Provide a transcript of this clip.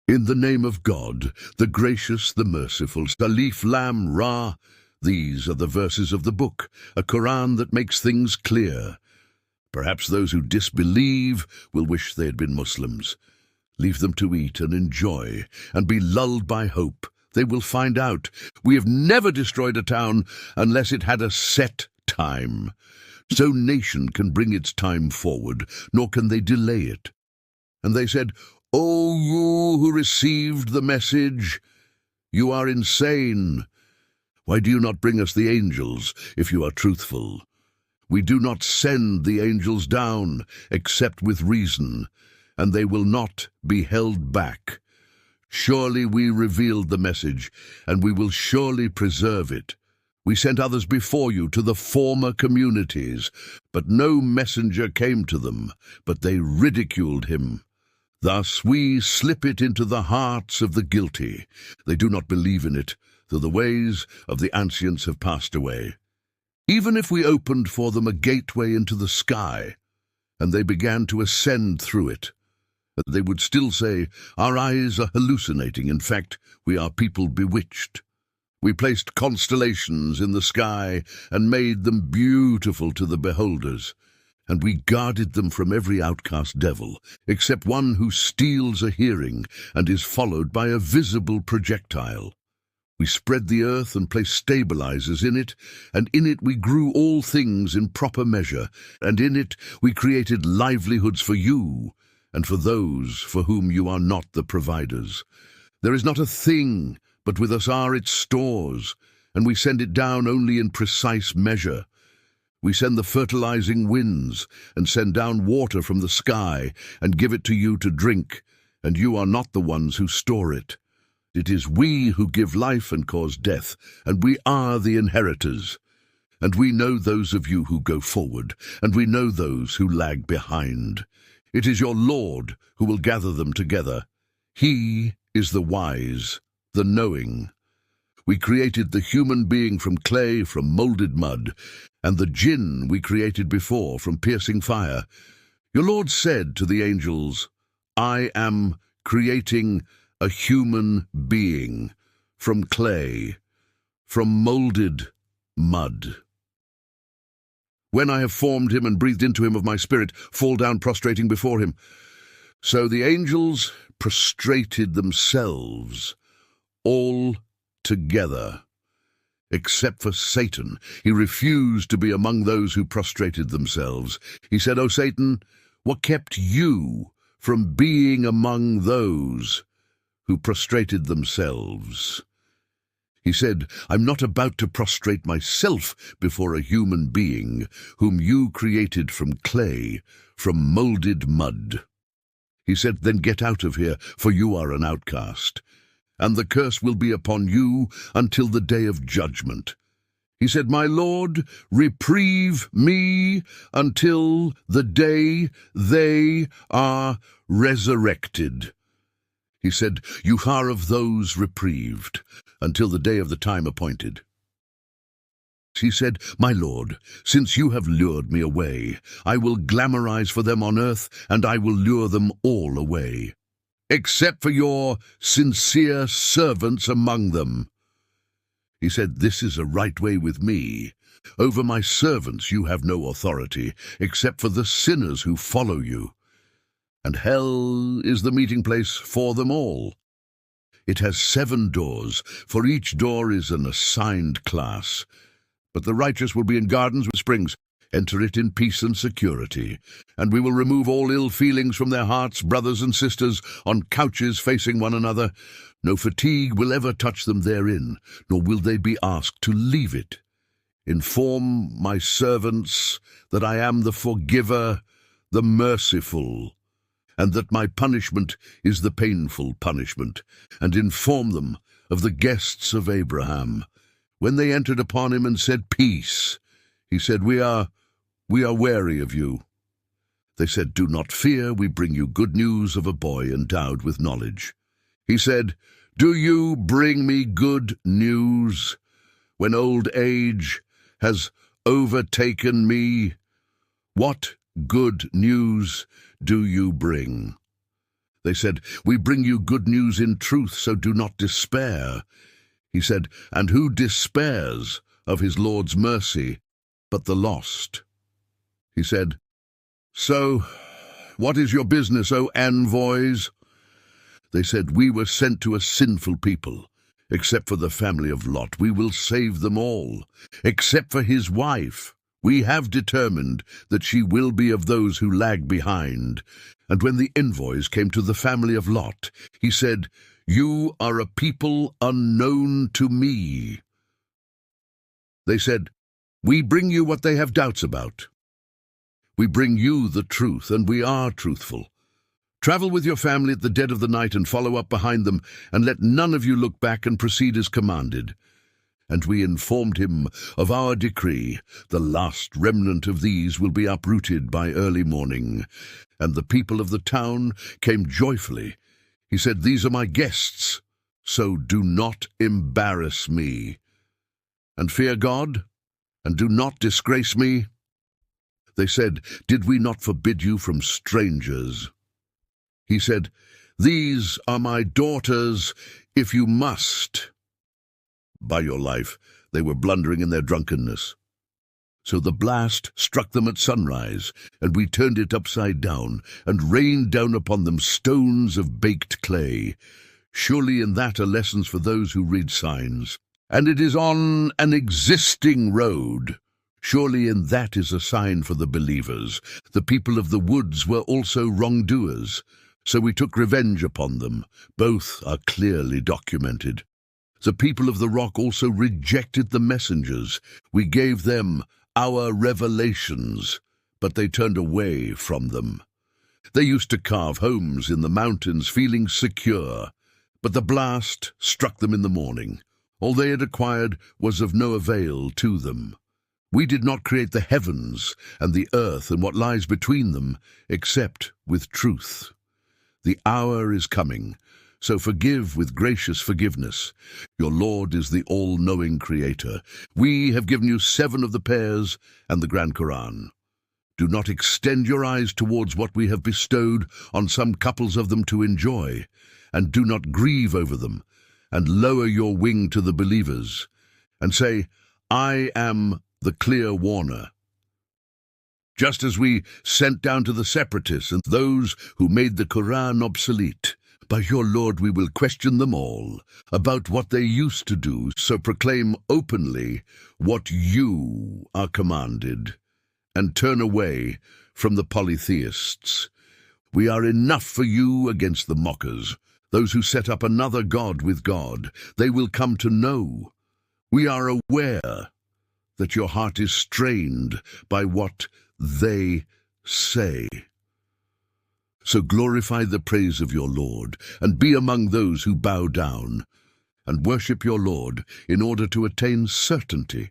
In the name of God, the gracious, the merciful, Alif Lam Ra. These are the verses of the book, a Quran that makes things clear. Perhaps those who disbelieve will wish they had been Muslims. Leave them to eat and enjoy, and be lulled by hope. They will find out. We have never destroyed a town unless it had a set time. No nation can bring its time forward, nor can they delay it. And they said, "O you who received the message, you are insane. Why do you not bring us the angels if you are truthful? We do not send the angels down except with reason, and they will not be held back. Surely we revealed the message, and we will surely preserve it. We sent others before you to the former communities, but no messenger came to them, but they ridiculed him. Thus we slip it into the hearts of the guilty. They do not believe in it, though the ways of the ancients have passed away. Even if we opened for them a gateway into the sky, and they began to ascend through it, they would still say, 'Our eyes are hallucinating. In fact, we are people bewitched.' We placed constellations in the sky and made them beautiful to the beholders, and we guarded them from every outcast devil, except one who steals a hearing and is followed by a visible projectile. We spread the earth and placed stabilizers in it, and in it we grew all things in proper measure, and in it we created livelihoods for you and for those for whom you are not the providers. There is not a thing, but with us are its stores, and we send it down only in precise measure. We send the fertilizing winds, and send down water from the sky, and give it to you to drink, and you are not the ones who store it. It is we who give life and cause death, and we are the inheritors. And we know those of you who go forward, and we know those who lag behind. It is your Lord who will gather them together. He is the wise, the knowing. We created the human being from clay, from molded mud, and the jinn we created before from piercing fire. Your Lord said to the angels, 'I am creating a human being from clay, from molded mud. When I have formed him and breathed into him of my spirit, fall down prostrating before him.' So the angels prostrated themselves, all together, except for Satan. He refused to be among those who prostrated themselves. He said, 'O Satan, what kept you from being among those who prostrated themselves?' He said, 'I'm not about to prostrate myself before a human being whom you created from clay, from molded mud.' He said, 'Then get out of here, for you are an outcast, and the curse will be upon you until the day of judgment.' He said, 'My Lord, reprieve me until the day they are resurrected.' He said, 'You are of those reprieved until the day of the time appointed.' He said, 'My Lord, since you have lured me away, I will glamorize for them on earth, and I will lure them all away, except for your sincere servants among them.' He said, 'This is a right way with me. Over my servants you have no authority, except for the sinners who follow you. And hell is the meeting place for them all. It has 7 doors, for each door is an assigned class. But the righteous will be in gardens with springs. Enter it in peace and security, and we will remove all ill feelings from their hearts, brothers and sisters, on couches facing one another. No fatigue will ever touch them therein, nor will they be asked to leave it. Inform my servants that I am the forgiver, the merciful, and that my punishment is the painful punishment, and inform them of the guests of Abraham. When they entered upon him and said, 'Peace,' he said, 'We are wary of you.' They said, 'Do not fear, we bring you good news of a boy endowed with knowledge.' He said, 'Do you bring me good news when old age has overtaken me? What good news do you bring?' They said, "We bring you good news in truth, so do not despair." He said, "And who despairs of his Lord's mercy but the lost?" He said, "So, what is your business, O envoys?" They said, "We were sent to a sinful people. Except for the family of Lot, we will save them all. Except for his wife, we have determined that she will be of those who lag behind." And when the envoys came to the family of Lot, he said, "You are a people unknown to me." They said, "We bring you what they have doubts about. We bring you the truth, and we are truthful. Travel with your family at the dead of the night and follow up behind them, and let none of you look back and proceed as commanded." And we informed him of our decree. The last remnant of these will be uprooted by early morning. And the people of the town came joyfully. He said, "These are my guests, so do not embarrass me. And fear God, and do not disgrace me." They said, "Did we not forbid you from strangers?" He said, "These are my daughters, if you must." By your life, they were blundering in their drunkenness. So the blast struck them at sunrise, and we turned it upside down, and rained down upon them stones of baked clay. Surely in that are lessons for those who read signs. And it is on an existing road. Surely in that is a sign for the believers. The people of the woods were also wrongdoers, so we took revenge upon them. Both are clearly documented. The people of the rock also rejected the messengers. We gave them our revelations, but they turned away from them. They used to carve homes in the mountains, feeling secure, but the blast struck them in the morning. All they had acquired was of no avail to them. We did not create the heavens and the earth and what lies between them, except with truth. The hour is coming, so forgive with gracious forgiveness. Your Lord is the all-knowing Creator. We have given you 7 of the pairs and the Grand Quran. Do not extend your eyes towards what we have bestowed on some couples of them to enjoy, and do not grieve over them, and lower your wing to the believers, and say, "I am the clear warner." Just as we sent down to the separatists and those who made the Quran obsolete, by your Lord we will question them all about what they used to do, so proclaim openly what you are commanded, and turn away from the polytheists. We are enough for you against the mockers, those who set up another God with God. They will come to know. We are aware that your heart is strained by what they say. So glorify the praise of your Lord, and be among those who bow down, and worship your Lord in order to attain certainty.